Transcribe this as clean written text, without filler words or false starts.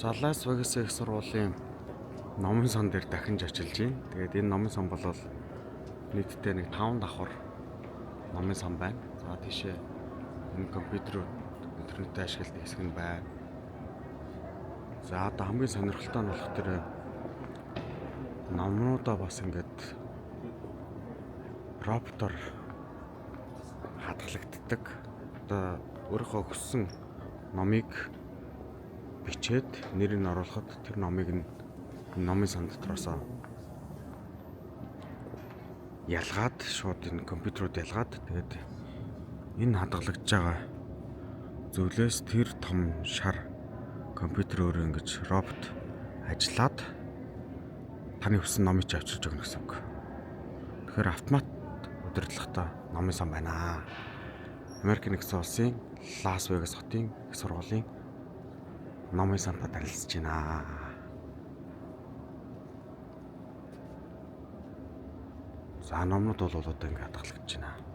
За Лас Вегас их сургуулийн номын сан дээр дахин очилж байна. Тэгээд энэ номын сан бол нийтдээ нэг 5 давхар номын сан байна. За тийшээ энэ интернеттэй ашигладаг хэсэг нь байна. За одоо хамгийн сонирхолтой нь болох тэр номнуудаа бас ингээд проптор хадгалагддаг. Одоо өөрийнхөө хүссэн номыг бичээд нэрийг оруулахад тэр номыг номын сан дотроос ялгаад шууд энэ компьютерууд ялгаад тэгээд энэ хадгалагдж байгаа зөвлөөс тэр том шар компьютер өөрөө ингэж робот ажиллаад таны хүссэн номыг авчирч өгнө гэсэн үг. Тэгэхээр автомат удирдлагатай номын сан байна. Америк нэгдсэн улсын Лас Вегас хотын их сургуулийн номын сантаа танилцж байна. За номнууд бол одоо ингээд хадгалагдж байна.